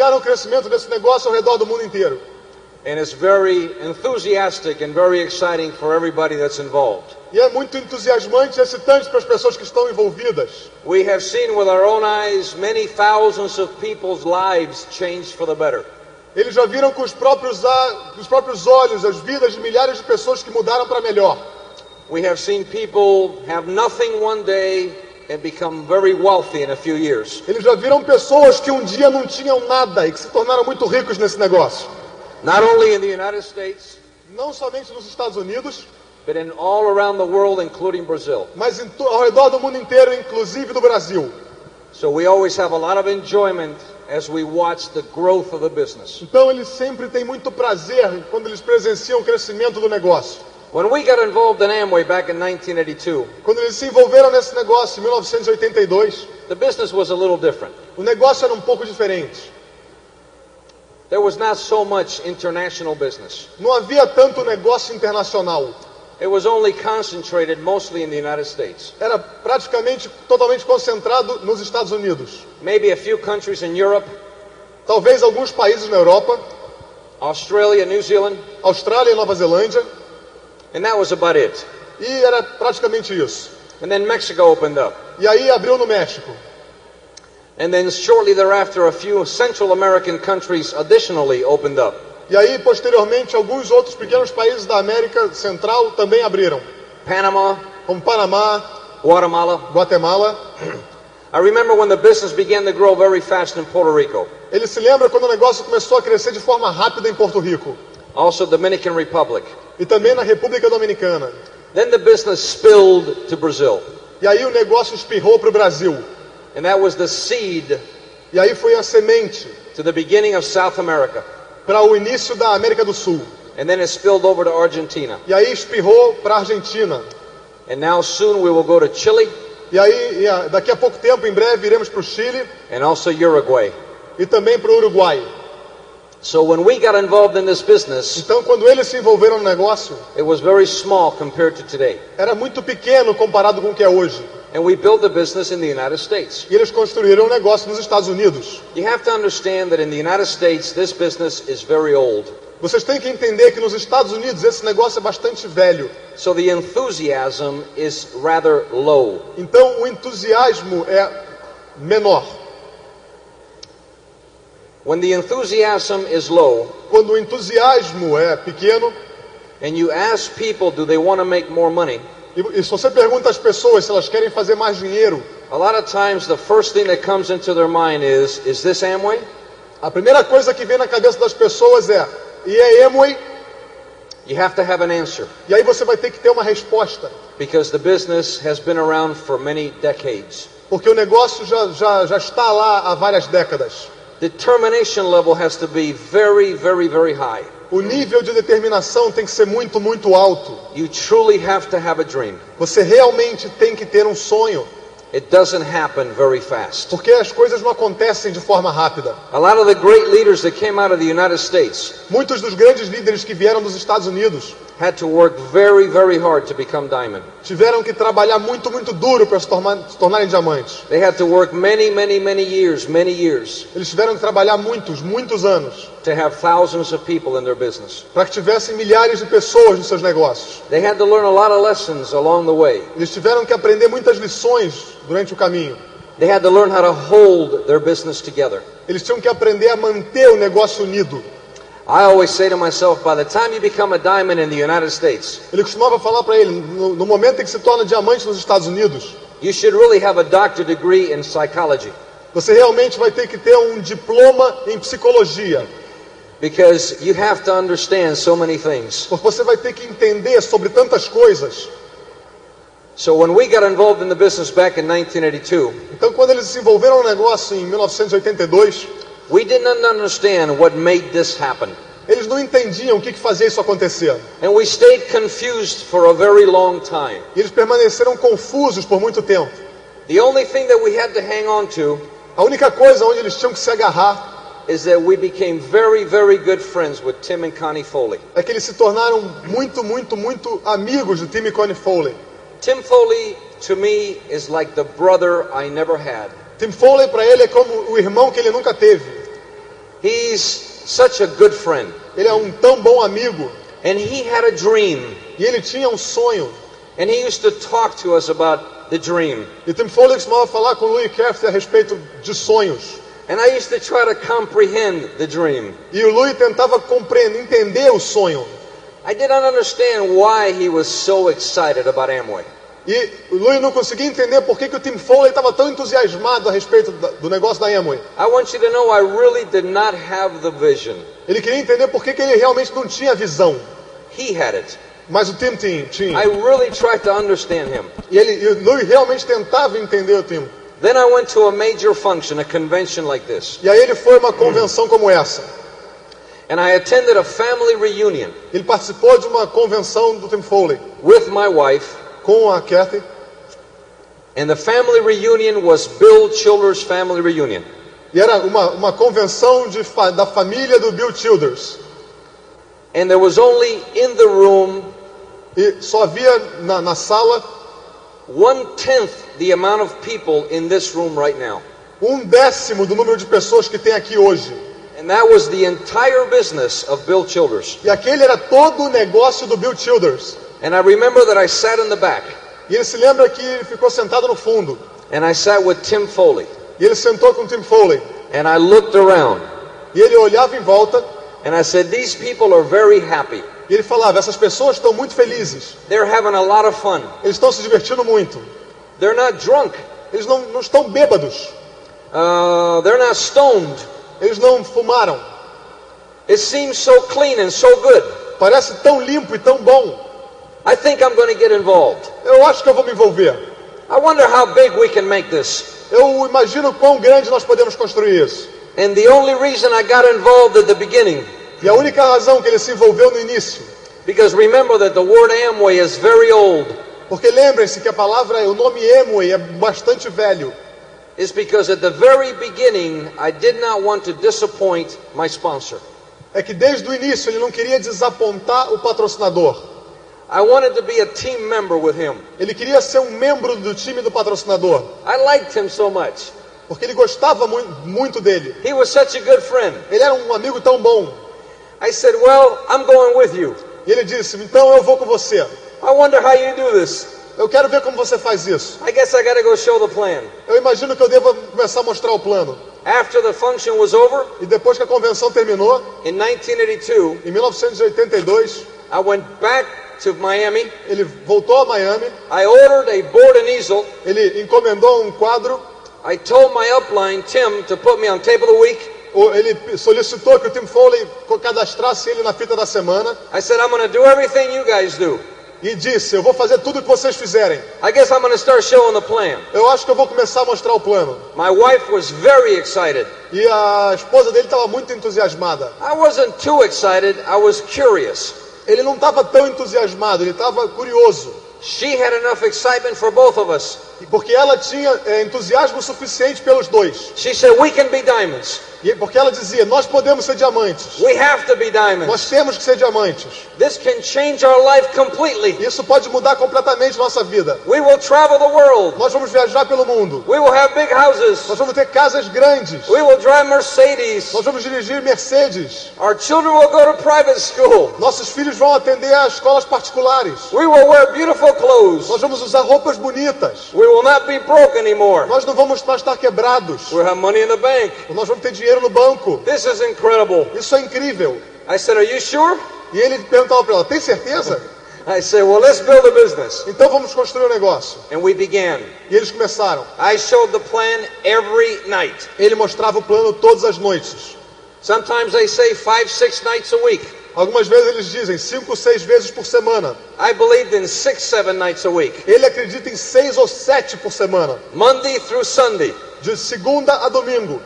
influenciaram o crescimento desse negócio ao redor do mundo inteiro. And it's very enthusiastic and very exciting for everybody that's involved. E é muito entusiasmante e excitante para as pessoas que estão envolvidas. We have seen with our own eyes many thousands of people's lives changed for the better. Eles já viram com os próprios olhos as vidas de milhares de pessoas que mudaram para melhor. We have seen people have nothing one day and become very wealthy in a few years. Eles já viram pessoas que um dia não tinham nada e que se tornaram muito ricos nesse negócio. Not only in the United States, Não somente nos Estados Unidos, but in all around the world, including Brazil. mas ao redor do mundo inteiro, inclusive do Brasil. So we always have a lot of enjoyment as we watch the growth of the business. Então eles sempre têm muito prazer quando eles presenciam o crescimento do negócio. When we got involved in Amway back in 1982, Quando eles se envolveram nesse negócio em 1982, the business was a little different. o negócio era um pouco diferente. There was not so much international business. Não havia tanto negócio internacional. It was only concentrated mostly in the United States. Era praticamente totalmente concentrado nos Estados Unidos. Maybe a few countries in Europe, Talvez alguns países na Europa, Australia, New Zealand, Austrália e Nova Zelândia, and that was about it. e era praticamente isso. And then Mexico opened up. E aí abriu no México. And then shortly thereafter, a few Central American countries additionally opened up. E aí, posteriormente, alguns outros pequenos países da América Central também abriram, Panama, como Panamá, Guatemala. Guatemala. I remember when the business began to grow very fast in Puerto Rico. Ele se lembra quando o negócio começou a crescer de forma rápida em Porto Rico. Also Dominican Republic. E também na República Dominicana. Then the business spilled to Brazil. E aí o negócio espirrou para o Brasil. And that was the seed E aí foi a semente to the beginning of South America. para o início da América do Sul. And then it spilled over to Argentina. E aí espirrou para a Argentina. And now soon we will go to Chile E aí, daqui a pouco tempo, em breve, iremos para o Chile and also Uruguay. e também para o Uruguai. So when we got involved in this business, Então, quando eles se envolveram no negócio, it was very small compared to today. era muito pequeno comparado com o que é hoje. And we built the business in the United States. E eles construíram um negócio nos Estados Unidos. You have to understand that in the United States, this business is very old. Vocês têm que entender que nos Estados Unidos esse negócio é bastante velho. So the enthusiasm is rather low. Então, o entusiasmo é menor. When the enthusiasm is low, Quando o entusiasmo é pequeno, and you ask people, do they want to make more money? e se você pergunta às pessoas se elas querem fazer mais dinheiro, A lot of times the first thing that comes into their mind is this Amway? a primeira coisa que vem na cabeça das pessoas é: e é Amway? You have to have an answer E aí você vai ter que ter uma resposta, because the business has been around for many decades. porque o negócio já está lá há várias décadas. Determination level has to be very, very, very high. O nível de determinação tem que ser muito, muito alto. You truly have to have a dream. Você realmente tem que ter um sonho, It doesn't happen very fast. porque as coisas não acontecem de forma rápida. A lot of the great leaders that came out of the United States Muitos dos grandes líderes que vieram dos Estados Unidos had to work very, very hard to become diamond. tiveram que trabalhar muito, muito duro para se tornarem diamantes. They had to work many, many, many years Eles tiveram que trabalhar muitos, muitos anos to have thousands of people in their business. para que tivessem milhares de pessoas nos seus negócios. They had to learn a lot of lessons along the way. Eles tiveram que aprender muitas lições durante o caminho. They had to learn how to hold their business together. Eles tinham que aprender a manter o negócio unido. I always say to myself, by the time you become a diamond in the United States, Ele costumava falar para ele, no momento em que se torna diamante nos Estados Unidos, you should really have a doctorate degree in psychology, você realmente vai ter que ter um diploma em psicologia, because you have to understand so many things. porque você vai ter que entender sobre tantas coisas. So when we got involved in the business back in 1982, Então, quando eles se envolveram no negócio em 1982, we didn't understand what made this happen. eles não entendiam o que fazia isso acontecer. And we stayed confused for a very long time. E eles permaneceram confusos por muito tempo. The only thing that we had to hang on to A única coisa onde eles tinham que se agarrar is that we became very, very good friends with Tim and Connie Foley. é que eles se tornaram muito, muito, muito amigos de Tim e Connie Foley. Tim Foley, to me, is like the brother I never had. Tim Foley para ele é como o irmão que ele nunca teve. He's such a good friend. Ele é um tão bom amigo. And he had a dream. E ele tinha um sonho. And he used to talk to us about the dream. E Tim Foley costumava falar com Louis Crafton a respeito de sonhos. And I used to try to comprehend the dream. E o Louis tentava compreender, entender o sonho. I did not understand why he was so excited about Amway. E o Louis não conseguia entender por que o Tim Foley estava tão entusiasmado a respeito do negócio da Amway. I want you to know I really did not have the vision. Ele queria entender por que ele realmente não tinha visão. He had it. Mas o Tim tinha. I really tried to understand him. E o Louis realmente tentava entender o Tim. Then I went to a major function, a convention like this. E aí ele foi a uma convenção como essa. And I attended a family reunion. Ele participou de uma convenção do Tim Foley. With my wife. Com a Kathy. And the family reunion was Bill Childers' family reunion. E era uma convenção da família do Bill Childers. And there was only in the room. E só havia na sala 1/10 the amount of people in this room right now. 1/10 do número de pessoas que tem aqui hoje. And that was the entire business of Bill Childers. E aquele era todo o negócio do Bill Childers. And I remember that I sat in the back. E ele se lembra que ele ficou sentado no fundo. And I sat with Tim Foley. E ele sentou com Tim Foley. And I looked around. E ele olhava em volta. And I said, these people are very happy. E ele falava, essas pessoas estão muito felizes. They're having a lot of fun. Eles estão se divertindo muito. They're not drunk. Eles não estão bêbados. They're not stoned. Eles não fumaram. It seems so clean and so good. Parece tão limpo e tão bom. I think I'm going to get involved. Eu acho que eu vou me envolver. I wonder how big we can make this. Eu imagino quão grande nós podemos construir isso. And the only reason I got involved at the beginning. E a única razão que ele se envolveu no início. Because remember that the word Amway is very old. Porque lembrem-se que o nome Amway é bastante velho. Is because at the very beginning I did not want to disappoint my sponsor. É que desde o início ele não queria desapontar o patrocinador. I wanted to be a team member with him. Ele queria ser um membro do time do patrocinador. I liked him so much. Porque ele gostava muito dele. He was such a good friend. Ele era um amigo tão bom. I said, well, I'm going with you. E ele disse, então eu vou com você. I wonder how you do this. Eu quero ver como você faz isso. I guess I got to go show the plan. Eu imagino que eu devo começar a mostrar o plano. After the function was over, e depois que a convenção terminou, in 1982, em 1982, I went back to Miami. Ele voltou a Miami. I ordered a board and easel. Ele encomendou um quadro. I told my upline Tim to put me on tape of the week. Ele solicitou que o Tim Foley cadastrasse ele na fita da semana. I said, I'm going to do everything you guys do. E disse, eu vou fazer tudo o que vocês fizerem. I guess I'm going to start showing the plan. Eu acho que eu vou começar a mostrar o plano. My wife was very excited. E a esposa dele estava muito entusiasmada. I wasn't too excited, I was curious. Ele não estava tão entusiasmado, ele estava curioso. She had enough excitement for both of us. Porque ela tinha entusiasmo suficiente pelos dois. She said, we can be diamonds. Porque ela dizia, nós podemos ser diamantes. We have to be diamonds. Nós temos que ser diamantes. This can change our life completely. Isso pode mudar completamente nossa vida. We will travel the world. Nós vamos viajar pelo mundo. We will have big houses. Nós vamos ter casas grandes. We will drive Mercedes. Nós vamos dirigir Mercedes. Our children will go to private school. Nossos filhos vão atender a escolas particulares. We will wear beautiful clothes. Nós vamos usar roupas bonitas. We will not be broke anymore. Nós não vamos mais estar quebrados. We'll have money in the bank. Nós vamos ter dinheiro no banco. This is incredible. Isso é incrível. I said, are you sure? E ele perguntava para ela, tem certeza? I said, well, let's build a business. Então vamos construir um negócio. And we began. E eles começaram. I showed the plan every night. Ele mostrava o plano todas as noites. Sometimes they say 5, 6 nights a week. Algumas vezes eles dizem 5 ou 6 vezes por semana. I believed in 6, 7 nights a week. Ele acredita em 6 ou 7 por semana. Monday through Sunday. De segunda a domingo.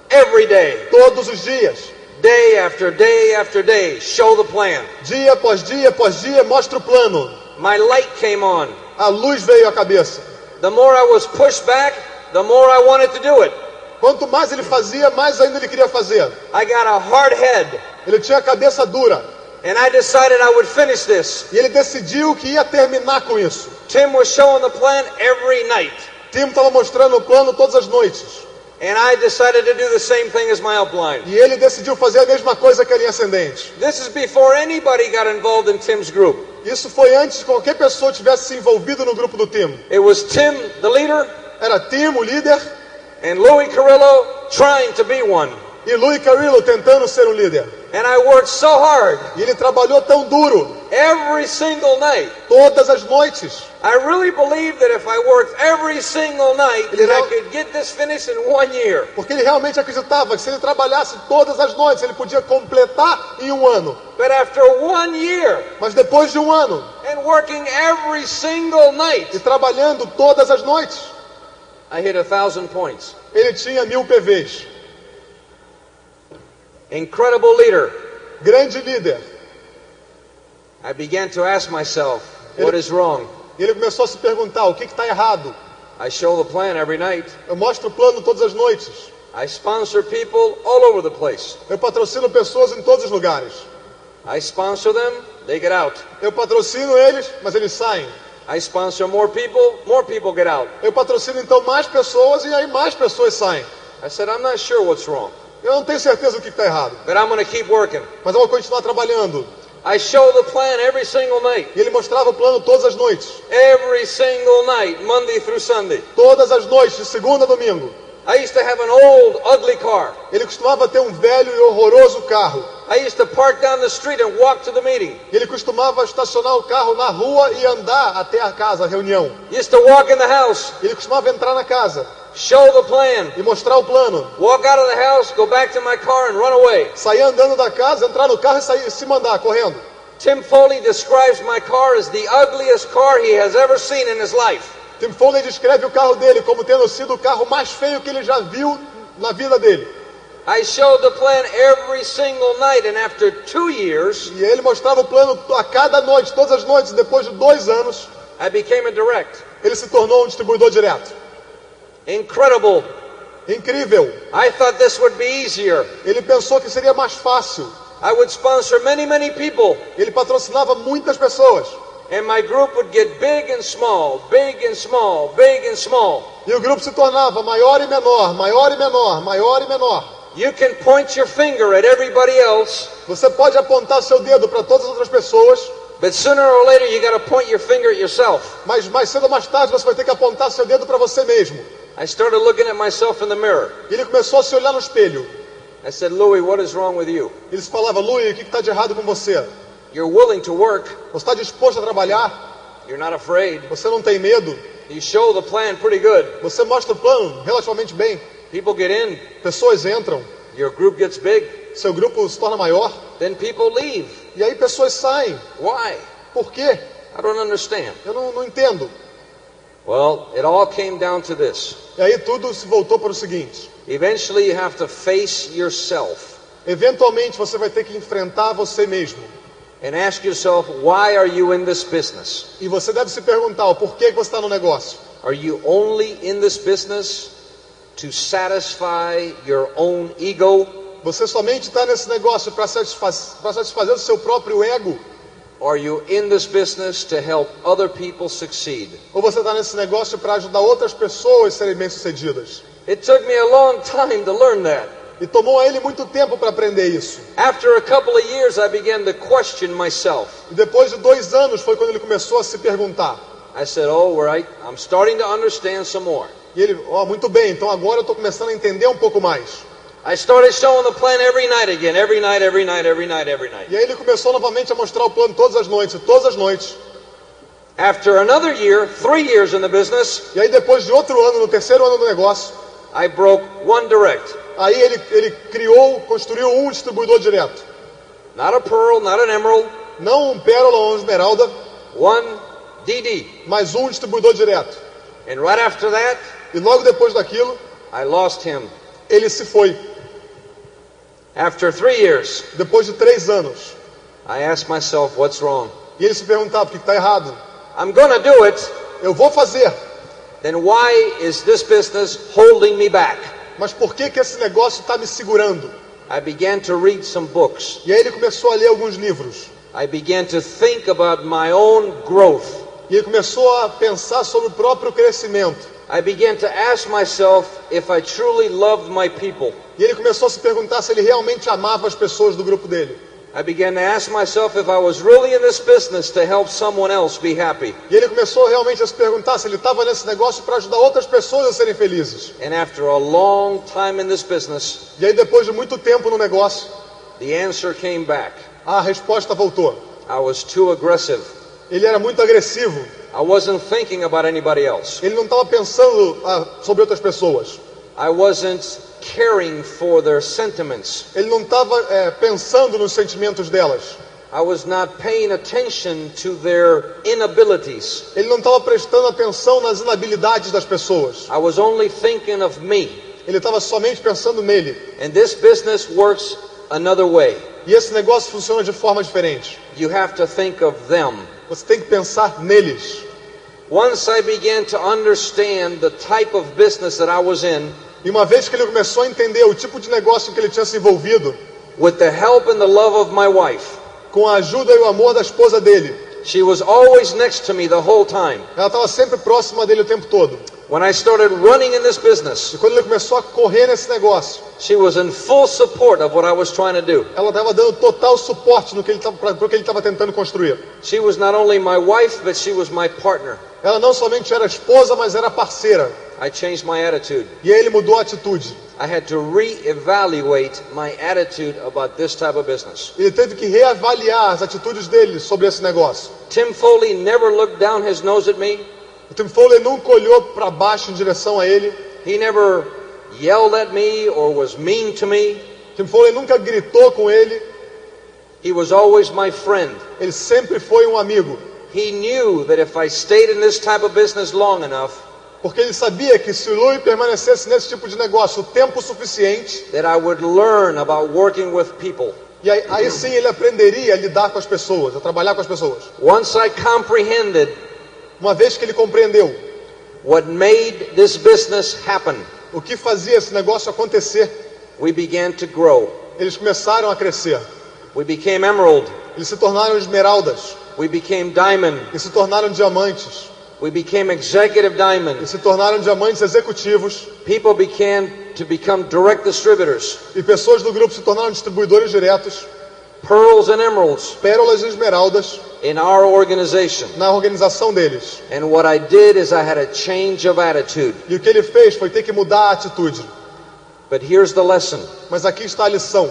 Every day. Todos os dias. Day after day after day. Show the plan. Dia após dia após dia, mostra o plano. My light came on. A luz veio à cabeça. The more I was pushed back, the more I wanted to do it. Quanto mais ele fazia, mais ainda ele queria fazer. I got a hard head. Ele tinha a cabeça dura. And I decided I would finish this. E ele decidiu que ia terminar com isso. Tim was showing the plan every night. Tim estava mostrando o plano todas as noites. And I decided to do the same thing as my upline. E ele decidiu fazer a mesma coisa que a linha ascendente. This is before anybody got involved in Tim's group. Isso foi antes que qualquer pessoa tivesse se envolvido no grupo do Tim. It was Tim, the leader, Era Tim, o líder, and Louis Carrillo trying to be one. e Louis Carrillo tentando ser um líder. And I worked so hard E ele trabalhou tão duro, every single night. todas as noites. I really believe that if I worked every single night, that I could get this finished in 1 year. Porque ele realmente acreditava que se ele trabalhasse todas as noites, ele podia completar em um ano. But after 1 year, Mas depois de um ano, and working every single night, e trabalhando todas as noites, I hit 1,000 points. ele tinha 1000 PVs. Incredible leader. Grande líder. I began to ask myself, what is wrong? E ele começou a se perguntar, o que está errado? I show the plan every night. Eu mostro o plano todas as noites. I sponsor people all over the place. Eu patrocino pessoas em todos os lugares. I sponsor them, they get out. Eu patrocino eles, mas eles saem. I sponsor more people get out. Eu patrocino então mais pessoas e aí mais pessoas saem. I said, I'm not sure what's wrong, Eu não tenho certeza do que está errado, but I'm going to keep working. mas eu vou continuar trabalhando. I show the plan every single night. E ele mostrava o plano todas as noites. Every single night, Monday through Sunday. Todas as noites, de segunda a domingo. I used to have an old, ugly car. Ele costumava ter um velho e horroroso carro. I used to park down the street and walk to the meeting. Ele costumava estacionar o carro na rua e andar até a casa, a reunião. Used to walk in the house, Ele costumava entrar na casa show the plan, e mostrar o plano. walk out of the house, go back to my car and run away. Sair andando da casa, entrar no carro e sair, se mandar, correndo. Tim Foley describes my car as the ugliest car he has ever seen in his life. Tim Foley descreve o carro dele como tendo sido o carro mais feio que ele já viu na vida dele. I showed the plan every single night, and after 2 years, E ele mostrava o plano a cada noite, todas as noites. Depois de 2 anos, I became a direct. ele se tornou um distribuidor direto. Incredible. Incrível. I thought this would be easier. Ele pensou que seria mais fácil. I would sponsor many people, Ele patrocinava muitas pessoas. and my group would get big and small, big and small, big and small. E o grupo se tornava maior e menor, maior e menor, maior e menor. You can point your finger at everybody else, Você pode apontar seu dedo para todas as outras pessoas, but sooner or later you got to point your finger at yourself. mas mais cedo ou mais tarde você vai ter que apontar seu dedo para você mesmo. I started looking at myself in the mirror. E ele começou a se olhar no espelho. I said, Louis, what is wrong with you? Ele falava, Louis, o que está de errado com você? You're willing to work. Você está disposto a trabalhar? You're not afraid. Você não tem medo? You show the plan pretty good. Você mostra o plano relativamente bem. People get in. Pessoas entram. Your group gets big. Seu grupo se torna maior. Then people leave. E aí pessoas saem. Why? Por quê? I don't understand. Eu não entendo. Well, it all came down to this. E aí tudo se voltou para o seguinte. Eventually you have to face yourself Eventualmente você vai ter que enfrentar você mesmo. and ask yourself, why are you in this business? E você deve se perguntar o porquê que você está no negócio. Are you only in this business to satisfy your own ego? Você somente está nesse negócio para satisfazer o seu próprio ego? Or are you in this business to help other people succeed? Ou você está nesse negócio para ajudar outras pessoas a serem bem-sucedidas? It took me a long time to learn that. E tomou a ele muito tempo para aprender isso. After a couple of years, I began to question myself. E depois de 2 anos foi quando ele começou a se perguntar. I said, oh, right, I'm starting to understand some more. E ele, muito bem, então agora eu estou começando a entender um pouco mais. I started showing the plan every night again, every night. E aí ele começou novamente a mostrar o plano todas as noites. After another year, 3 years in the business, E aí depois de outro ano, no terceiro ano do negócio, I broke one direct. aí ele construiu um distribuidor direto. Not a pearl, not an emerald, Não um pérola ou um esmeralda, one DD. mas um distribuidor direto. And right after that, E logo depois daquilo, I lost him. ele se foi. After 3 years, Depois de 3 anos. I asked myself, what's wrong? E ele se perguntava, por que está errado? I'm gonna do it. Eu vou fazer, Then why is this business holding me back? mas por que esse negócio está me segurando? I began to read some books. E aí ele começou a ler alguns livros. I began to think about my own growth. E ele começou a pensar sobre o próprio crescimento. I began to ask myself if I truly loved my people. E ele começou a se perguntar se ele realmente amava as pessoas do grupo dele. I began to ask myself if I was really in this business to help someone else be happy. E ele começou realmente a se perguntar se ele estava nesse negócio para ajudar outras pessoas a serem felizes. And after a long time in this business, E aí depois de muito tempo no negócio, the answer came back. a resposta voltou. I was too aggressive. Ele era muito agressivo. I wasn't thinking about anybody else. Ele não estava pensando sobre outras pessoas. I wasn't caring for their sentiments. Ele não estava pensando nos sentimentos delas. I was not paying attention to their inabilities. Ele não estava prestando atenção nas inabilidades das pessoas. I was only thinking of me. Ele estava somente pensando nele. And this business works another way. E esse negócio funciona de forma diferente. You have to think of them. Você tem que pensar neles. Once I began to understand the type of business that I was in, E uma vez que ele começou a entender o tipo de negócio em que ele tinha se envolvido, with the help and the love of my wife, com a ajuda e o amor da esposa dele, she was always next to me the whole time. ela estava sempre próxima dele o tempo todo. When I started running in this business, E quando ele começou a correr nesse negócio, she was in full support of what I was trying to do. ela estava dando total suporte no que ele para o que ele estava tentando construir. She was not only my wife, but she was my partner. Ela não somente era esposa, mas era parceira. I changed my attitude. E aí ele mudou a atitude. I had to re-evaluate my attitude about this type of business. Ele teve que reavaliar as atitudes dele sobre esse negócio. Tim Foley never looked down his nose at me. O Tim Foley nunca olhou para baixo em direção a ele. He never yelled at me or was mean to me. Tim Foley nunca gritou com ele. He was always my friend. Ele sempre foi um amigo. He knew that if I stayed in this type of business long enough, Porque ele sabia que se o Louis permanecesse nesse tipo de negócio o tempo suficiente, that I would learn about working with people. e aí sim ele aprenderia a lidar com as pessoas, a trabalhar com as pessoas. Once I comprehended Uma vez que ele compreendeu what made this business happen, o que fazia esse negócio acontecer, we began to grow. eles começaram a crescer. We became emerald. Eles se tornaram esmeraldas, We became diamond. e se tornaram diamantes, We became executive e diamond. se tornaram diamantes executivos, People began to become direct distributors. e pessoas do grupo se tornaram distribuidores diretos, Pearls and emeralds pérolas e esmeraldas in our organization. na organização deles. And what I did is I had a change of attitude. E o que ele fez foi ter que mudar a atitude. But here's the lesson. Mas aqui está a lição.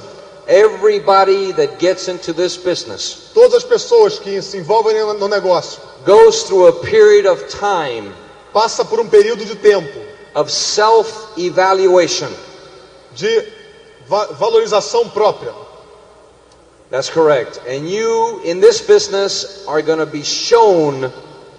Everybody that gets into this business Todas as pessoas que se envolvem no negócio goes through a period of time passa por um período de tempo of self-evaluation. de valorização própria. That's correct. And you in this business are going to be shown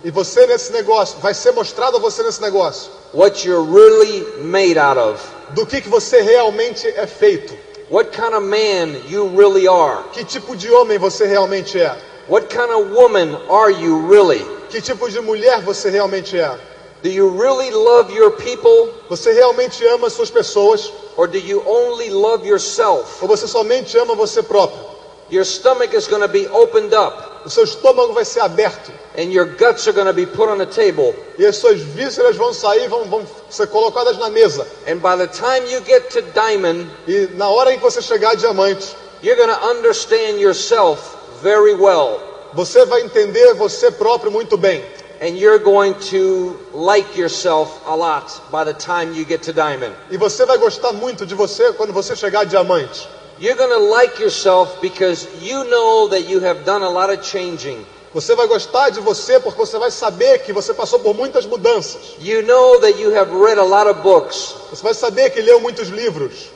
E você nesse negócio, vai ser mostrado a você nesse negócio what you're really made out of. do que você realmente é feito. What kind of man you really are. Que tipo de homem você realmente é. What kind of woman are you really? Que tipo de mulher você realmente é. Do you really love your people, Você realmente ama as suas pessoas or do you only love yourself? ou você somente ama você próprio? Your stomach is going to be opened up O seu estômago vai ser aberto and your guts are going to be put on a table. e as suas vísceras vão sair, vão ser colocadas na mesa. And by the time you get to diamond, E na hora em que você chegar a diamante, you're going to understand yourself very well. você vai entender você próprio muito bem. And you're going to like yourself a lot by the time you get to diamond. E você vai gostar muito de você quando você chegar a diamante. You're going to like yourself because you know that you have done a lot of changing. Você vai gostar de você porque você vai saber que você passou por muitas mudanças. You know that you have read a lot of books. Você vai saber que leu muitos livros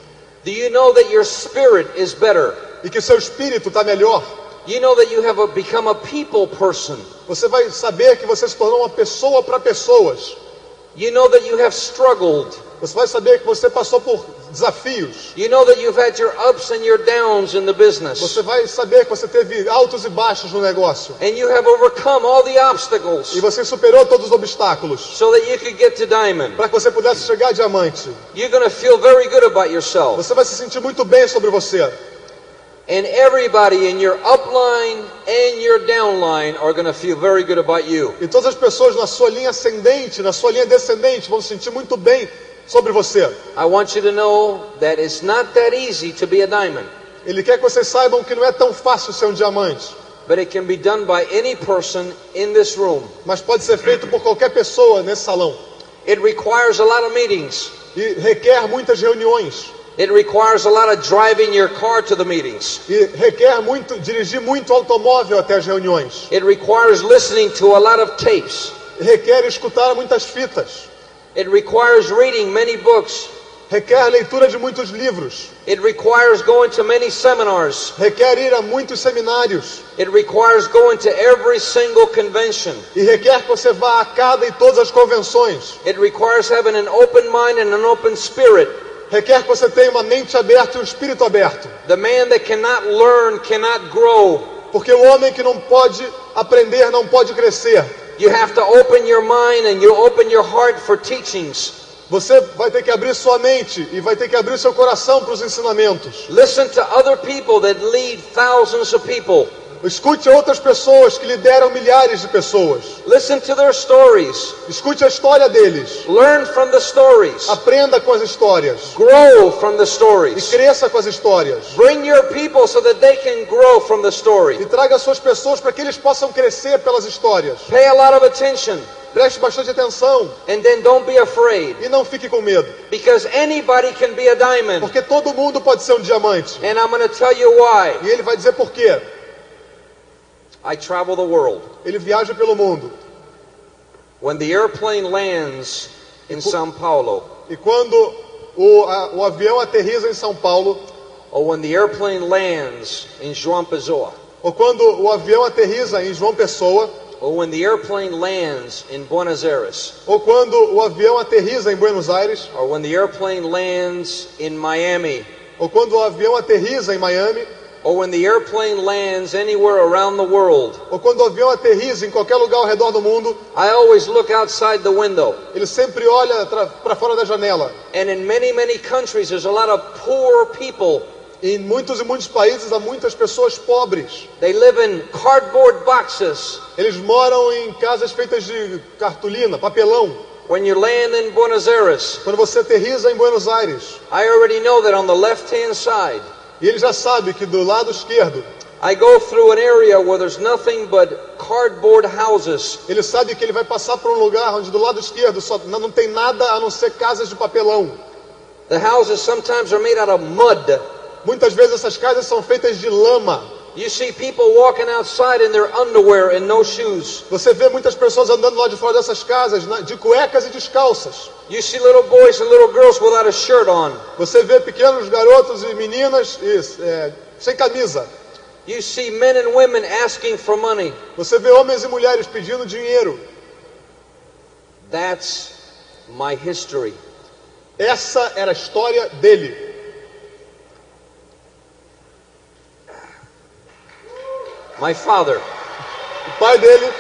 Do you know that your spirit is better? e que seu espírito está melhor. You know that you have become a people person. Você vai saber que você se tornou uma pessoa para pessoas. You know that you have struggled. Você vai saber que você passou por desafios. You know that you've had your ups and your downs in the business. Você vai saber que você teve altos e baixos no negócio. And you have overcome all the obstacles E você superou todos os obstáculos so that you could get to diamond. para que você pudesse chegar a diamante. You're going to feel very good about yourself. Você vai se sentir muito bem sobre você. And everybody in your upline and your downline are going to feel very good about you. E todas as pessoas na sua linha ascendente, na sua linha descendente vão se sentir muito bem sobre você. I want you to know that it's not that easy to be a diamond. Ele quer que vocês saibam que não é tão fácil ser um diamante. But it can be done by any person in this room. Mas pode ser feito por qualquer pessoa nesse salão. It requires a lot of meetings. E requer muitas reuniões. It requires a lot of driving your car to the meetings. E requer dirigir muito automóvel até as reuniões. It requires listening to a lot of tapes. Requer escutar muitas fitas. It requires reading many books. Requer leitura de muitos livros. It requires going to many seminars. Requer ir a muitos seminários. It requires going to every single convention. E requer que você vá a cada e todas as convenções. It requires having an open mind and an open spirit. Requer que você tenha uma mente aberta e um espírito aberto. The man that cannot learn cannot grow. Porque o homem que não pode aprender não pode crescer. You have to open your mind and you open your heart for teachings. Você vai ter que abrir sua mente e vai ter que abrir seu coração para os ensinamentos. Listen to other people that lead thousands of people. Escute outras pessoas que lideram milhares de pessoas. Listen to their stories. Escute a história deles. Learn from the stories. Aprenda com as histórias. Grow from the E stories. cresça com as histórias. Bring your people so that they can grow from the story. E traga suas pessoas para que eles possam crescer pelas histórias. Pay a lot of attention. Preste bastante atenção And then don't be afraid. e não fique com medo. Because anybody can be a diamond. Porque todo mundo pode ser um diamante. And I'm going to tell you why. E ele vai dizer por quê. I travel the world. Ele viaja pelo mundo. When the airplane lands in São Paulo, E quando o avião aterriza em São Paulo, or when the airplane lands in João Pessoa, ou quando o avião aterriza em João Pessoa, or when the airplane lands in Buenos Aires, ou quando o avião aterriza em Buenos Aires, or when the airplane lands in Miami, ou quando o avião aterriza em Miami, or when the airplane lands anywhere around the world, ou quando o avião aterriza em qualquer lugar ao redor do mundo, I always look outside the window. ele sempre olha para fora da janela. And in many, many countries, there's a lot of poor people. Em muitos e muitos países há muitas pessoas pobres. They live in cardboard boxes. Eles moram em casas feitas de cartolina, papelão. When you land in Buenos Aires, Quando você aterriza em Buenos Aires, I already know that on the left-hand side, e ele já sabe que do lado esquerdo, I go through an area where there's nothing but cardboard houses. ele sabe que ele vai passar por um lugar onde do lado esquerdo só não tem nada a não ser casas de papelão. The houses sometimes are made out of mud. Muitas vezes essas casas são feitas de lama. You see people walking outside in their underwear and no shoes. Você vê muitas pessoas andando lá de fora dessas casas de cuecas e descalças. You see little boys and little girls without a shirt on. Você vê pequenos garotos e meninas sem camisa. You see men and women asking for money. Você vê homens e mulheres pedindo dinheiro. That's my history. Essa era a história dele. My father O pai dele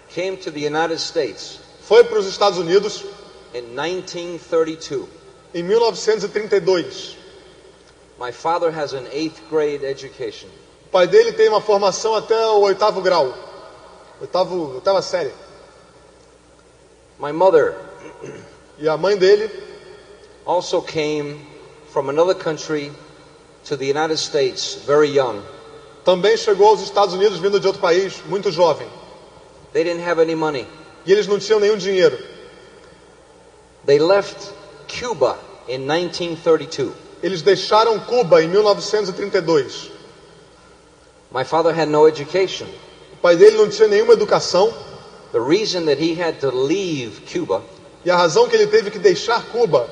came to the United States foi para os Estados Unidos in 1932. em 1932. My father has an 8th grade education. O pai dele tem uma formação até o 8º grau, oitava série. My mother E a mãe dele also came from another country to the United States very young. também chegou aos Estados Unidos vindo de outro país, muito jovem. They didn't have any money. E eles não tinham nenhum dinheiro. They left Cuba in 1932. Eles deixaram Cuba em 1932. My father had no education. O pai dele não tinha nenhuma educação. The reason that he had to leave Cuba E a razão que ele teve que deixar Cuba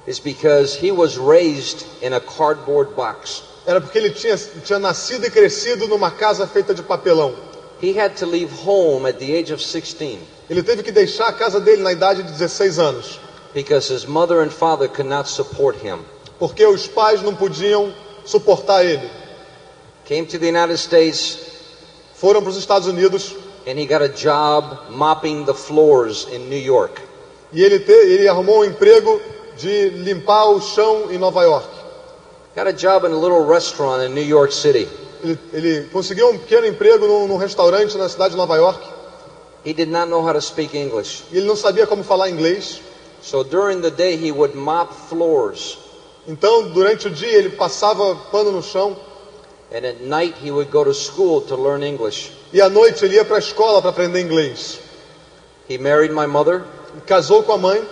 is because he was raised in a cardboard box. era porque ele tinha nascido e crescido numa casa feita de papelão. He had to leave home at the age of 16 Ele teve que deixar a casa dele na idade de 16 anos. because his mother and father could not support him. Porque os pais não podiam suportar ele. Came to the United States Foram para os Estados Unidos and he got a job mopping the floors in New York. e ele arrumou um emprego de limpar o chão em Nova York. Got a job in a little restaurant in New York City. Ele conseguiu um pequeno emprego num restaurante na cidade de Nova York. He did not know how to speak English. E ele não sabia como falar inglês. So during the day he would mop floors. Então, durante o dia, ele passava pano no chão. And at night he would go to school to learn English. E à noite ele ia para a escola para aprender inglês. He married my mother. Casou com a mãe.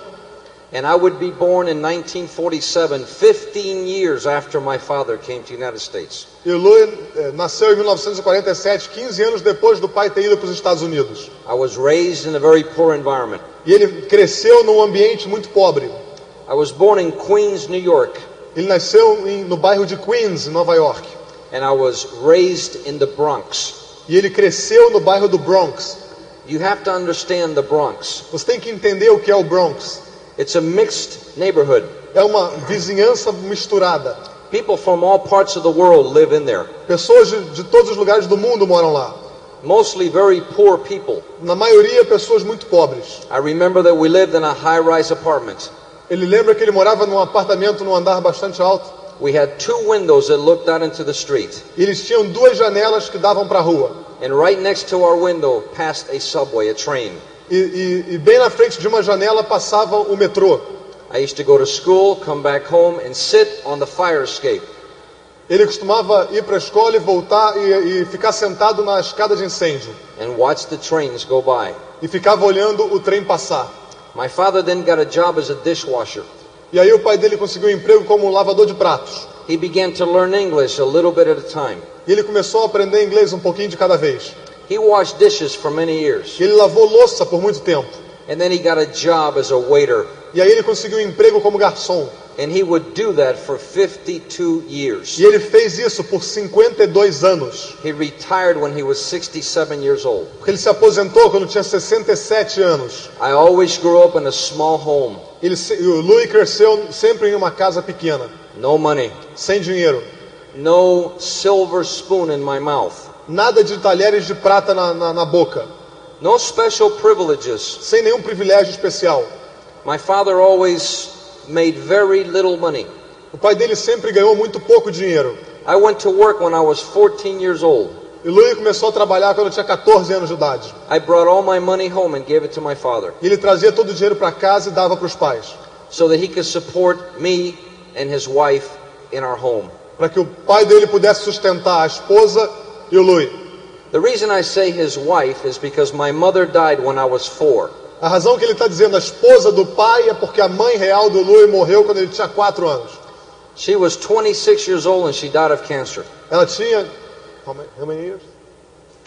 And I would be born in 1947, 15 years after my father came to the United States. E o Louis nasceu em 1947, 15 anos depois do pai ter ido para os Estados Unidos. I was raised in a very poor environment. E ele cresceu num ambiente muito pobre. I was born in Queens, New York. Ele nasceu no bairro de Queens, em Nova York. And I was raised in the Bronx. E ele cresceu no bairro do Bronx. You have to understand the Bronx. Você tem que entender o que é o Bronx. It's a mixed neighborhood. É uma vizinhança misturada. People from all parts of the world live in there. Pessoas de todos os lugares do mundo moram lá. Mostly very poor people. Na maioria, pessoas muito pobres. I remember that we lived in a high-rise apartment. Ele lembra que ele morava num apartamento num andar bastante alto. We had 2 windows that looked out into the street. E eles tinham 2 janelas que davam para a rua. And right next to our window passed a subway, a train. E bem na frente de uma janela passava o metrô. I used to go to school, come back home and sit on the fire escape. Ele costumava ir para a escola e voltar e ficar sentado na escada de incêndio. And watch the trains go by. E ficava olhando o trem passar. My father then got a job as a dishwasher. E aí o pai dele conseguiu um emprego como lavador de pratos. He began to learn English a little bit at a time. E ele começou a aprender inglês um pouquinho de cada vez. He washed dishes for many years. E ele lavou louça por muito tempo. And then he got a job as a waiter. E aí ele conseguiu um emprego como garçom. And he would do that for 52 years. E ele fez isso por 52 anos. He retired when he was 67 years old. Porque ele se aposentou quando tinha 67 anos. I always grew up in a small home. O Louis cresceu sempre em uma casa pequena. No money. Sem dinheiro. No silver spoon in my mouth. Nada de talheres de prata na boca. No special privileges. Sem nenhum privilégio especial. My father always made very little money. O pai dele sempre ganhou muito pouco dinheiro. I went to work when I was 14 years old. E Louis começou a trabalhar quando tinha 14 anos de idade. I brought all my money home and gave it to my father. E ele trazia todo o dinheiro para casa e dava para os pais. So that he could support me and his wife in our home. Para que o pai dele pudesse sustentar a esposa e o Louis. The reason I say his wife is because my mother died when I was 4. A razão que ele está dizendo a esposa do pai é porque a mãe real do Louis morreu quando ele tinha 4 anos. She was 26 years old and she died of cancer. Ela tinha how many years?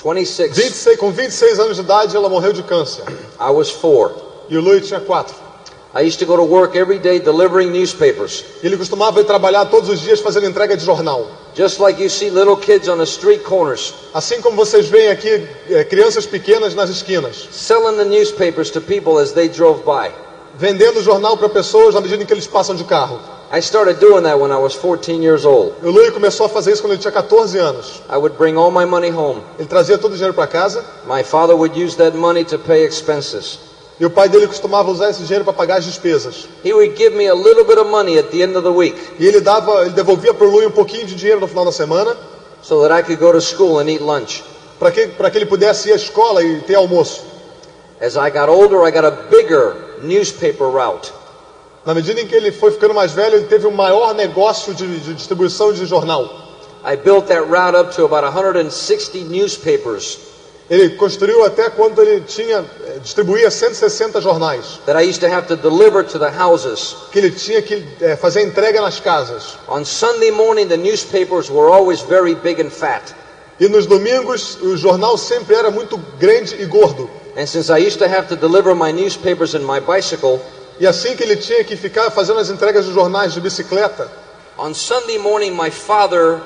26. Com 26 anos de idade ela morreu de câncer. I was 4. E o Louis tinha 4. I used to go to work every day delivering newspapers. Ele costumava ir trabalhar todos os dias fazendo entrega de jornal. Just like you see little kids on the street corners. Assim como vocês veem aqui crianças pequenas nas esquinas. Selling the newspapers to people as they drove by. Vendendo jornal para pessoas na medida em que eles passam de carro. I started doing that when I was 14 years old. O Louis começou a fazer isso quando ele tinha 14 anos. I would bring all my money home. Ele trazia todo o dinheiro para casa. My father would use that money to pay expenses. E o pai dele costumava usar esse dinheiro para pagar as despesas. He would give me a little bit of money at the end of the week. E ele devolvia para o Louis um pouquinho de dinheiro no final da semana. So that I could go to school and eat lunch. Para que ele pudesse ir à escola e ter almoço. As I got older, I got a bigger newspaper route. Na medida em que ele foi ficando mais velho, ele teve um maior negócio de distribuição de jornal. I built that route up to about 160 newspapers. Ele construiu até quando ele distribuía 160 jornais. That I used to have to deliver to the houses. Que ele tinha que fazer entrega nas casas. On Sunday morning, the newspapers were always very big and fat. E nos domingos, o jornal sempre era muito grande e gordo. And since I used to have to deliver my newspapers in my bicycle, e assim que ele tinha que ficar fazendo as entregas de jornais de bicicleta. On Sunday morning, my father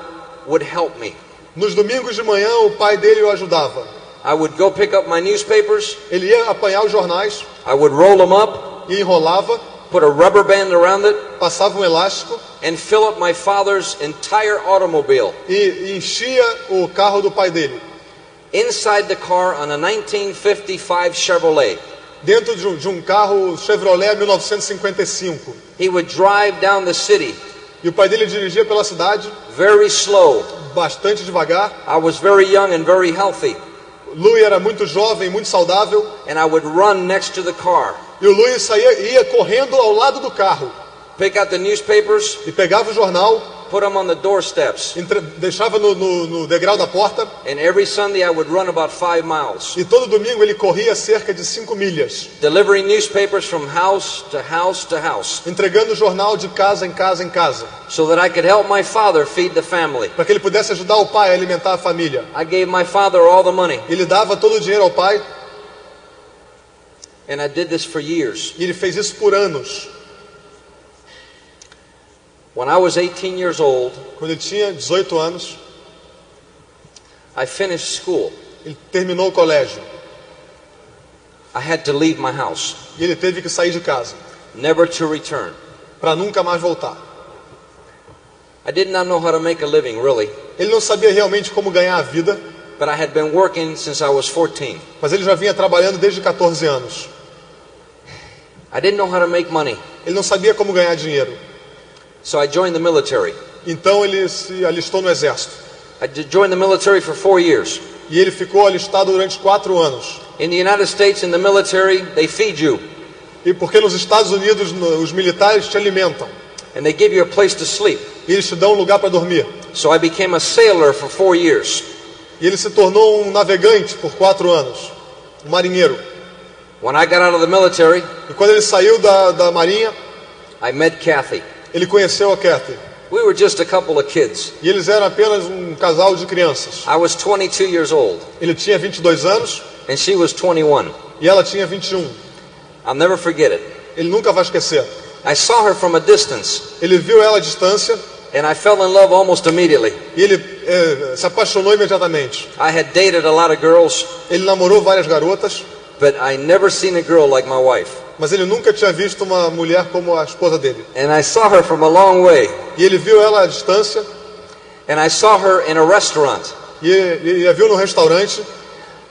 would help me. Nos domingos de manhã, o pai dele o ajudava. I would go pick up my newspapers. Ele ia apanhar os jornais. I would roll them up. E enrolava. Put a rubber band around it. Passava um elástico. And fill up my father's entire automobile. E enchia o carro do pai dele. Inside the car on a 1955 Chevrolet. dentro de um carro Chevrolet 1955. He would drive down the city E o pai dele dirigia pela cidade, very slow. bastante devagar. I was very young and very healthy, Louis era muito jovem, muito saudável. and I would run next to the car, E o Louis ia correndo ao lado do carro. pick out the newspapers, E pegava o jornal, put them on the doorsteps. deixava no degrau da porta. And every Sunday I would run about 5 miles, E todo domingo ele corria cerca de 5 milhas. delivering newspapers from house to house to house, Entregando o jornal de casa em casa em casa. so that I could help my father feed the family. Para que ele pudesse ajudar o pai a alimentar a família. I gave my father all the money, Ele dava todo o dinheiro ao pai. and I did this for years. E ele fez isso por anos. When I was 18 years old, Quando ele tinha 18 anos, I finished school. ele terminou o colégio. I had to leave my house, E ele teve que sair de casa. never to return. Para nunca mais voltar. I did not know how to make a living, really, Ele não sabia realmente como ganhar a vida. but I had been working since I was 14. Mas ele já vinha trabalhando desde 14 anos. I didn't know how to make money, Ele não sabia como ganhar dinheiro. so I joined the military. Então ele se alistou no exército. I joined the military for 4 years. E ele ficou alistado durante 4 anos. In the United States, in the military, they feed you, E porque nos Estados Unidos os militares te alimentam. and they give you a place to sleep. E eles te dão um lugar para dormir. So I became a sailor for 4 years. E ele se tornou um navegante por 4 anos. Um marinheiro. When I got out of the military, E quando ele saiu da marinha, I met Kathy. ele conheceu a Kathy. We were just a couple of kids. E eles eram apenas um casal de crianças. I was 22 years old, Ele tinha 22 anos and she was 21. e ela tinha 21. I'll never forget it. Ele nunca vai esquecer. I saw her from a distance, Ele viu ela à distância and I fell in love almost immediately. e ele se apaixonou imediatamente. I had dated a lot of girls, Ele namorou várias garotas, but I never seen a girl like my wife. mas ele nunca tinha visto uma mulher como a esposa dele. And I saw her from a long way, E ele viu ela à distância and I saw her in a restaurant. e a viu no restaurante.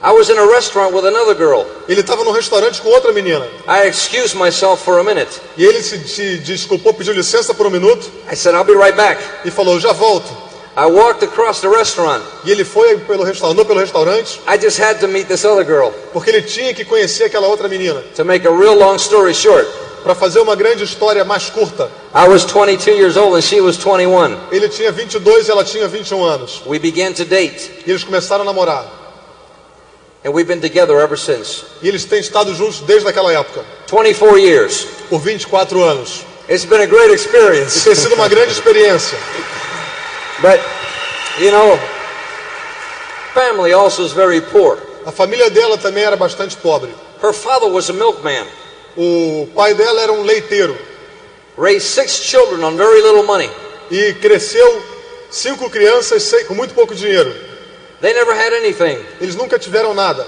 I was in a restaurant with another girl. Ele estava no restaurante com outra menina. I excused myself for a minute. E ele se desculpou, pediu licença por um minuto I said, I'll be right back. e falou, já volto. I walked across the restaurant. E ele foi andou pelo restaurante I just had to meet this other girl. porque ele tinha que conhecer aquela outra menina. To make a real long story short, Para fazer uma grande história mais curta, I was 22 years old and she was 21. ele tinha 22 e ela tinha 21 anos. We began to date, E eles começaram a namorar. and we've been together ever since. E eles têm estado juntos desde aquela época, 24 years. por 24 anos. It's been a great E experience. tem sido uma grande experiência. But, you know, family also is very poor. A família dela também era bastante pobre. Her father was a milkman, O pai dela era um leiteiro raised 6 children on very little money. e cresceu 5 crianças com muito pouco dinheiro. They never had anything. Eles nunca tiveram nada.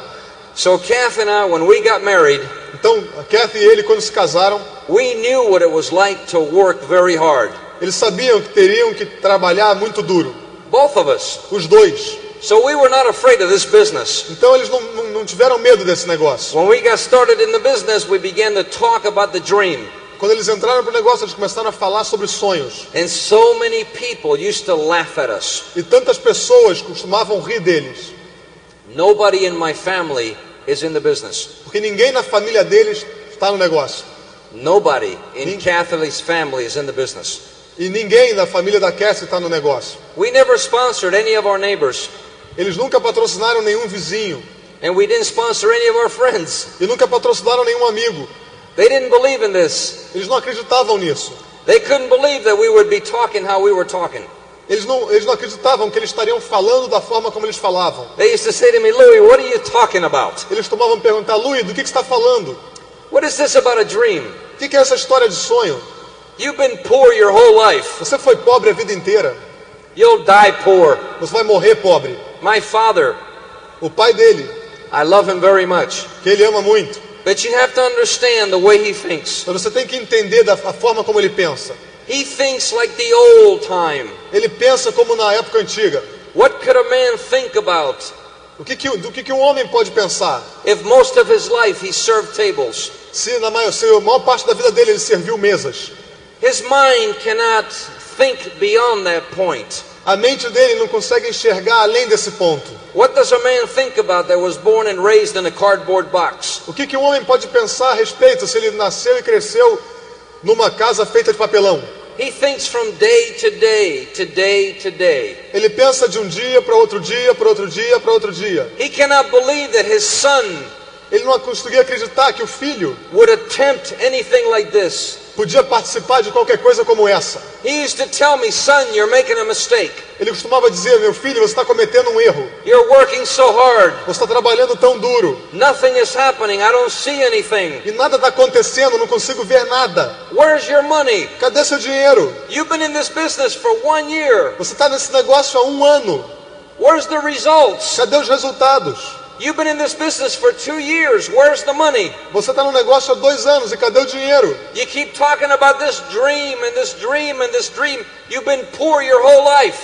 So Kath and I, when we got married, Então, a Kathy e ele, quando se casaram, we knew what it was like to work very hard. eles sabiam que teriam que trabalhar muito duro. Both of us. Os dois. So we were not afraid of this business. Então, eles não tiveram medo desse negócio. When we got started in the business, we began to talk about the dream. Quando eles entraram pro negócio, eles começaram a falar sobre sonhos. And so many people used to laugh at us. E tantas pessoas costumavam rir deles. Nobody in my family is in the business. Porque ninguém na família deles está no negócio. Nobody in Kathy's family is in the business. E ninguém da família da Kathy está no negócio. We never sponsored any of our neighbors, Eles nunca patrocinaram nenhum vizinho. and we didn't sponsor any of our friends. E nunca patrocinaram nenhum amigo. They didn't believe in this. Eles não acreditavam nisso. They couldn't believe that we would be talking how we were talking. Eles não acreditavam que eles estariam falando da forma como eles falavam. They used to say to me, Louis, what are you talking about? Eles tomavam perguntar, Luiz, do que você está falando? What is this about a dream? O que é essa história de sonho? You've been poor your whole life. Você foi pobre a vida inteira. You'll die poor. Você vai morrer pobre. My father, O pai dele, I love him very much. que ele ama muito. But you have to understand the way he thinks. Mas você tem que entender da forma como ele pensa. He thinks like the old time. Ele pensa como na época antiga. What could a man think about Do que um homem pode pensar? If most of his life he served tables, Se a maior parte da vida dele ele serviu mesas. his mind cannot think beyond that point. A mente dele não consegue enxergar além desse ponto. What does a man think about that was born and raised in a cardboard box? O que um homem pode pensar a respeito se ele nasceu e cresceu numa casa feita de papelão? He thinks from day to day, to day to day. Ele pensa de um dia para outro dia, para outro dia, para outro dia. He cannot believe that his son Ele não conseguia acreditar que o filho would attempt anything like this. podia participar de qualquer coisa como essa. He used to tell me, son, you're making a mistake. Ele costumava dizer, meu filho, você está cometendo um erro. You're working so hard. Você está trabalhando tão duro. Nothing is happening. I don't see anything. E nada está acontecendo, não consigo ver nada. Where's your money? Cadê seu dinheiro? You've been in this business for 1 year. Você está nesse negócio há 1 ano. Where's the results? Cadê os resultados? You've been in this business for 2 years. Where's the money? Você está no negócio há 2 anos e cadê o dinheiro? You keep talking about this dream and this dream and this dream. You've been poor your whole life.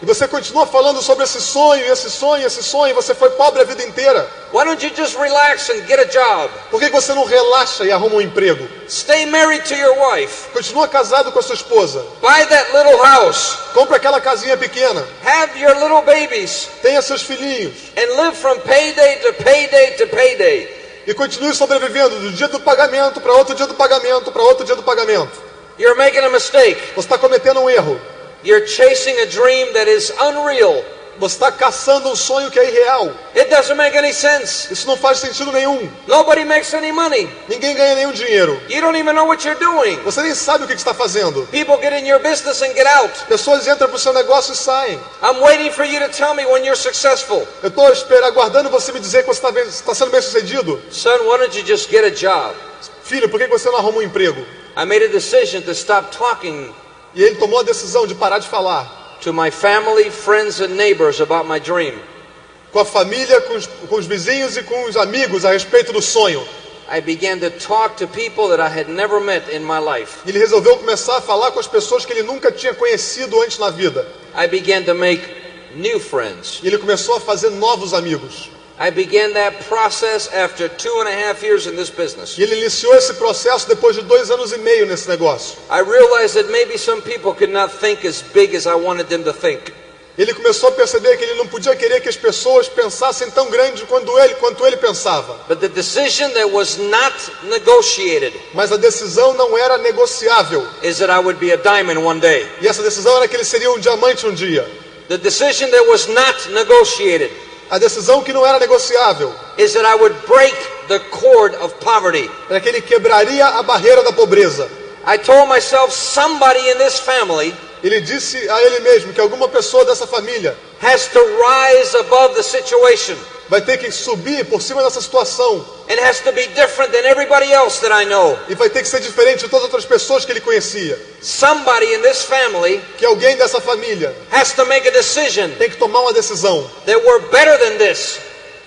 E você continua falando sobre esse sonho, esse sonho, esse sonho, e você foi pobre a vida inteira. Why don't you just relax and get a job? Por que você não relaxa e arruma um emprego? Stay married to your wife. Continua casado com a sua esposa. Buy that little house. Compra aquela casinha pequena. Have your little babies. Tenha seus filhinhos. And live from payday to payday to payday. E continue sobrevivendo do dia do pagamento para outro dia do pagamento para outro dia do pagamento. You're making a mistake. Você está cometendo um erro. You're chasing a dream that is unreal. Você está caçando um sonho que é irreal. It doesn't make any sense. Isso não faz sentido nenhum. Nobody makes any money. Ninguém ganha nenhum dinheiro. You don't even know what you're doing. Você nem sabe o que está fazendo. People get in your business and get out. Pessoas entram para o seu negócio e saem. I'm waiting for you to tell me when you're successful. Eu estou aguardando você me dizer que você está sendo bem sucedido. Son, why don't you just get a job? Filho, por que você não arruma um emprego? I made a decision to stop talking E ele tomou a decisão de parar de falar to my family, friends and neighbors about my dream. com a família, com os vizinhos e com os amigos a respeito do sonho. I began to talk to people that I had never met in my life. Ele resolveu começar a falar com as pessoas que ele nunca tinha conhecido antes na vida. I began to make new friends. E ele começou a fazer novos amigos. I began that process after 2.5 years in this business. E ele iniciou esse processo depois de 2 anos e meio nesse negócio. I realized that maybe some people could not think as big as I wanted them to think. Ele começou a perceber que ele não podia querer que as pessoas pensassem tão grande quanto ele pensava. But the decision that was not negotiated Mas a decisão não era negociável. is that I would be a diamond one day. E essa decisão era que ele seria um diamante um dia. The decision that was not negotiated A decisão que não era negociável is that I would break the cord of poverty. era que ele quebraria a barreira da pobreza. I told myself somebody in this family Ele disse a ele mesmo que alguma pessoa dessa família has to rise above the situation vai ter que subir por cima dessa situação and has to be different than everybody else that I know. e vai ter que ser diferente de todas as outras pessoas que ele conhecia. Somebody in this family Que alguém dessa família has to make a decision tem que tomar uma decisão that we're better than this.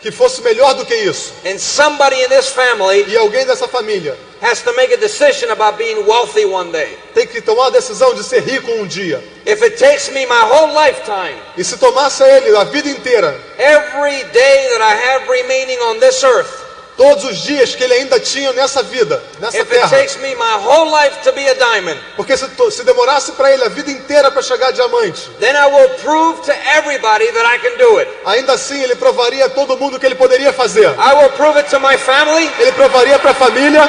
que fosse melhor do que isso. And somebody in this family E alguém dessa família has to make a decision about being wealthy one day. tem que tomar a decisão de ser rico um dia. If it takes me my whole lifetime, E se tomasse a ele a vida inteira, every day that I have remaining on this earth, todos os dias que ele ainda tinha nessa vida, nessa if it terra, takes me my whole life to be a diamond, porque se demorasse para ele a vida inteira para chegar a diamante, then I will prove to everybody that I can do it. ainda assim ele provaria a todo mundo que ele poderia fazer. I will prove it to my family. Ele provaria para a família,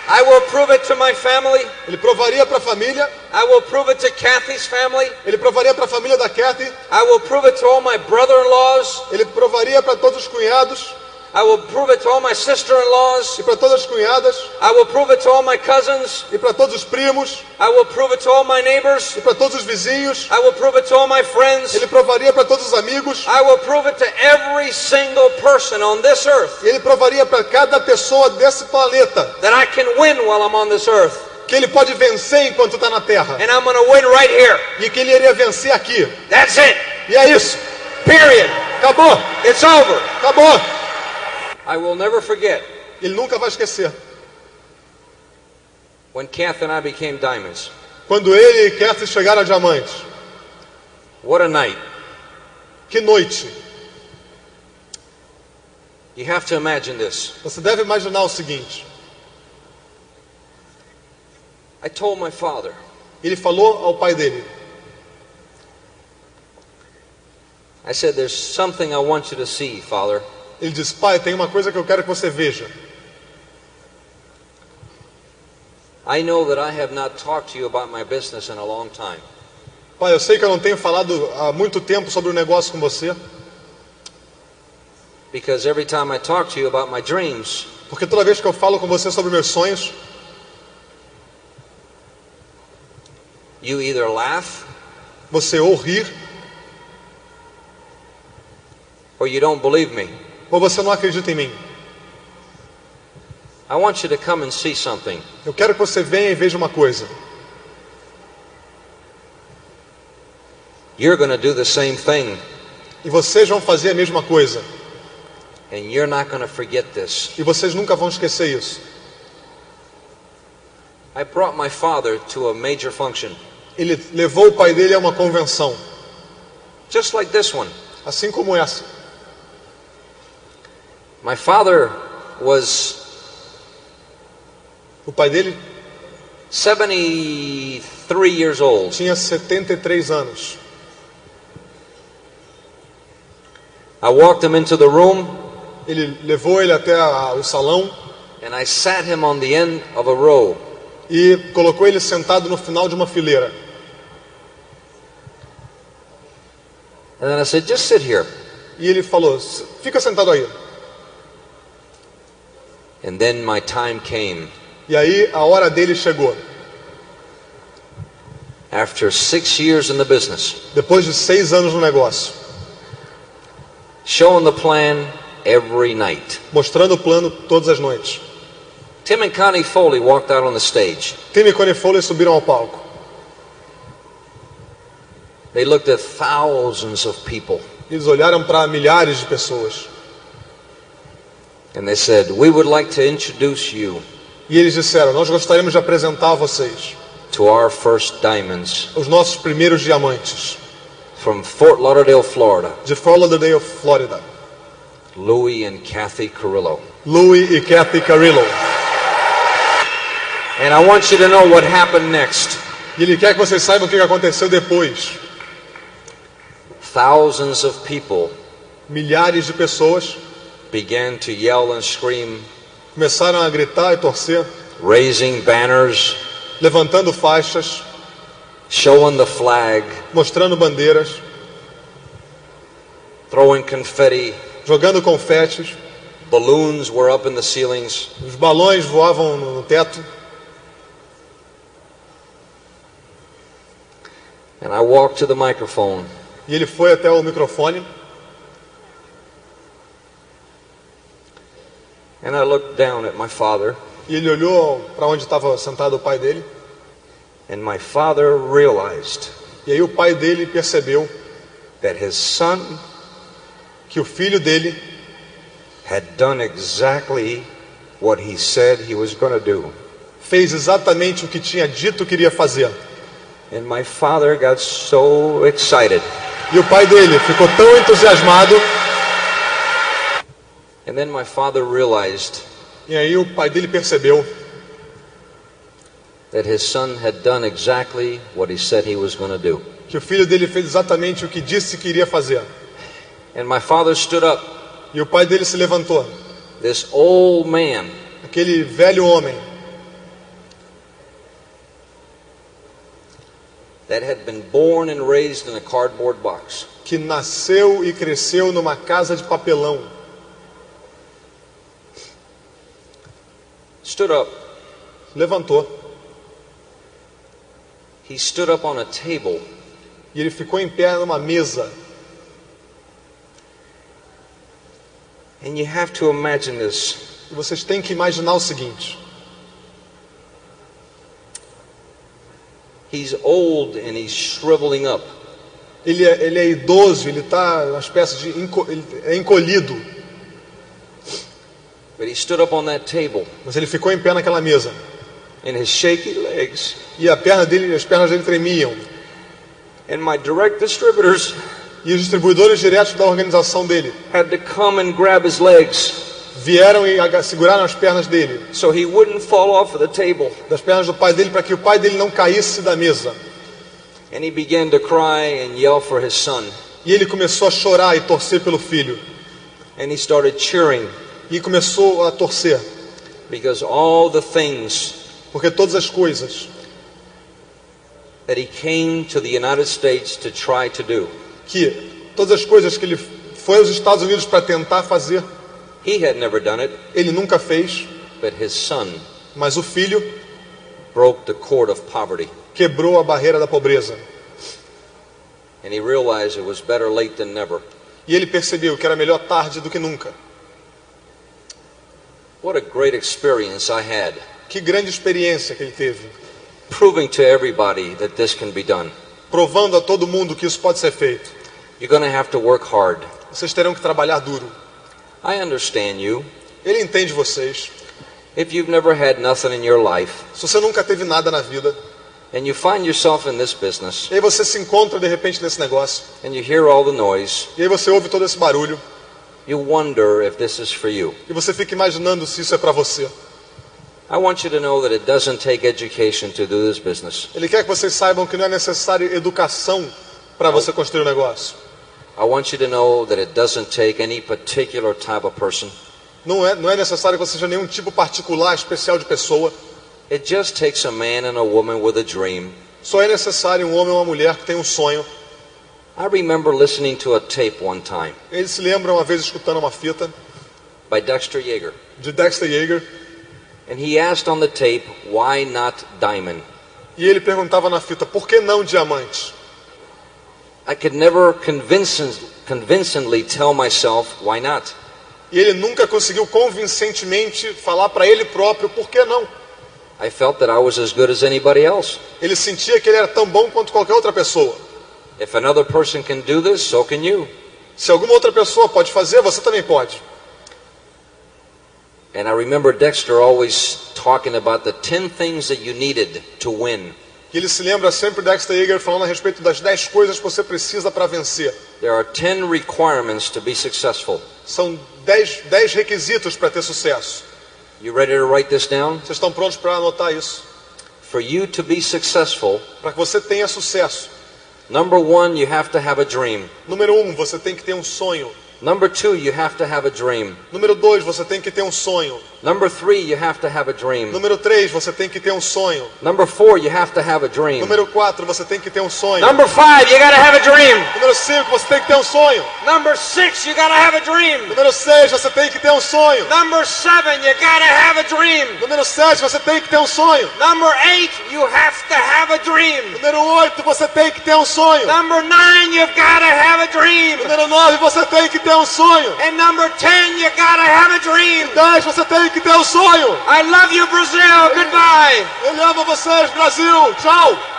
I will prove it to my family. ele provaria para a família, I will prove it to Kathy's family. ele provaria para a família da Kathy, I will prove it to all my brother-in-laws. ele provaria para todos os cunhados I will prove it to all my sister-in-laws. e para todas as cunhadas I will prove it to all my cousins. e para todos os primos I will prove it to all my neighbors. e para todos os vizinhos. I will prove it to all my friends. Ele provaria para todos os amigos. I will prove it to every single person on this earth E ele provaria para cada pessoa desse planeta that I can win while I'm on this earth. que ele pode vencer enquanto está na Terra. And I'm going to win right here. E que ele iria vencer aqui. That's it. E é isso. Period. Acabou. It's over. Acabou. I will never forget Ele nunca vai esquecer. when Kath and I became diamonds. Quando ele quer se chegar a diamantes. What a night. Que noite. You have to imagine this. Você deve imaginar o seguinte. I told my father, Ele falou ao pai dele. I said, there's something I want you to see, Father. Ele disse, pai, tem uma coisa que eu quero que você veja. I know that I have not talked to you about my business in a long time. Pai, eu sei que eu não tenho falado há muito tempo sobre o negócio com você. Because every time I talk to you about my dreams, Porque toda vez que eu falo com você sobre meus sonhos, you either laugh você ou ri, or you don't believe me. ou você não acredita em mim. I want you to come and see something. Eu quero que você venha e veja uma coisa. You're going to do the same thing, E vocês vão fazer a mesma coisa. and you're not going to forget this. E vocês nunca vão esquecer isso. I brought my father to a major function, Ele levou o pai dele a uma convenção, just like this one. assim como essa. My father was O pai dele 73 years old. tinha 73 anos. I walked him into the room, Ele levou ele até o salão and I sat him on the end of a row. e colocou ele sentado no final de uma fileira. And then I said, just sit here. E ele falou, fica sentado aí. And then my time came. E aí a hora dele chegou. After 6 years in the business, Depois de 6 anos no negócio, showing the plan every night. mostrando o plano todas as noites. Tim and Connie Foley walked out on the stage. Tim e Connie Foley subiram ao palco. They looked at thousands of people, Eles olharam para milhares de pessoas. and they said, we would like to introduce you E eles disseram, nós gostaríamos de apresentar a vocês to our first diamonds os nossos primeiros diamantes. from Fort Lauderdale, Florida, De Fort Lauderdale, Flórida. Louis and Kathy Carrillo. Louis e Kathy Carrillo. And I want you to know what happened next. E ele quer que vocês saibam o que aconteceu depois. Thousands of people Milhares de pessoas began to yell and scream, começaram a gritar e torcer, raising banners, levantando faixas, showing the flag, mostrando bandeiras, throwing confetti. jogando confetes. Balloons were up in the ceilings. Os balões voavam no teto. And I walked to the microphone. E ele foi até o microfone. And I looked down at my father. E ele olhou para onde estava sentado o pai dele. And my father realized E aí o pai dele percebeu that his son que o filho dele had done exactly what he said he was going to do. fez exatamente o que tinha dito que iria fazer. And my father got so excited. E o pai dele ficou tão entusiasmado. And then my father realized E aí o pai dele percebeu that his son had done exactly what he said he was going to do. que o filho dele fez exatamente o que disse que iria fazer. And my father stood up. E o pai dele se levantou. This old man, Aquele velho homem that had been born and raised in a cardboard box, que nasceu e cresceu numa casa de papelão, stood up. levantou. He stood up on a table E ele ficou em pé numa mesa. And you have to imagine this. E vocês têm que imaginar o seguinte. He's old and he's shriveling up. Ele é idoso, ele está uma espécie de ele é encolhido. But he stood up on that table Mas ele ficou em pé naquela mesa. and his shaky legs. E as pernas dele tremiam. And my direct distributors E os distribuidores diretos da organização dele had to come and grab his legs vieram e seguraram as pernas dele, so he wouldn't fall off of the table. das pernas do pai dele, para que o pai dele não caísse da mesa. And he began to cry and yell for his son. E ele começou a chorar e torcer pelo filho. And he started cheering E começou a torcer, because all the things porque todas as coisas that he came to the United States to try to do, todas as coisas que ele foi aos Estados Unidos para tentar fazer, he had never done it, ele nunca fez, but his son mas o filho broke the cord of poverty. quebrou a barreira da pobreza. And he realized it was better late than never. E ele percebeu que era melhor tarde do que nunca. What a great experience I had, Que grande experiência que ele teve, proving to everybody that this can be done. provando a todo mundo que isso pode ser feito. You're going to have to work hard. Vocês terão que trabalhar duro. I understand you. Ele entende vocês. If you've never had nothing in your life, Se você nunca teve nada na vida, and you find yourself in this business, e aí você se encontra de repente nesse negócio, and you hear all the noise, e aí você ouve todo esse barulho, you wonder if this is for you. e você fica imaginando se isso é para você. I want you to know that it doesn't take education to do this business. Ele quer que vocês saibam que não é necessário educação para você construir um negócio. I want you to know that it doesn't take any particular type of person. Não é necessário que você seja nenhum tipo particular, especial de pessoa. It just takes a man and a woman with a dream. Só é necessário um homem ou uma mulher que tem um sonho. I remember listening to a tape one time Eles se lembram uma vez escutando uma fita by Dexter Yeager. de Dexter Yeager, And he asked on the tape, why not diamond? e ele perguntava na fita, por que não diamante? I could never convincingly tell myself, why not? E ele nunca conseguiu convincentemente falar para ele próprio por que não. I felt that I was as good as anybody else. Ele sentia que ele era tão bom quanto qualquer outra pessoa. If another person can do this, so can you. Se alguma outra pessoa pode fazer, você também pode. And I remember Dexter always talking about the 10 things that you needed to win. E ele se lembra sempre Dexter Yeager falando a respeito das 10 coisas que você precisa para vencer. There are 10 requirements to be successful. São 10 requisitos para ter sucesso. You ready to write this down? Vocês estão prontos para anotar isso? For you to be successful, Para que você tenha sucesso. number 1, you have to have a dream. Número 1, você tem que ter um sonho. Number 2, you have to have a dream. Número 2, você tem que ter um sonho. Number 3, you have to have a dream. Número 3, você tem que ter um sonho. Number 4, you have to have a dream. Número 4, você tem que ter um sonho. Number 5, you gotta have a dream. Número 5, você tem que ter um sonho. Number 6, you gotta have a dream. Número 6, você tem que ter um sonho. Number 7, you gotta have a dream. Número 7, você tem que ter um sonho. Number 8, you have to have a dream. Número 8, você tem que ter um sonho. Number 9, you've gotta have a dream. Número 9, você tem que ter um sonho. And number 10, you gotta have a dream. 10, você tem que ter um sonho. I love you, Brazil. Goodbye. Ele ama vocês, Brasil. Tchau.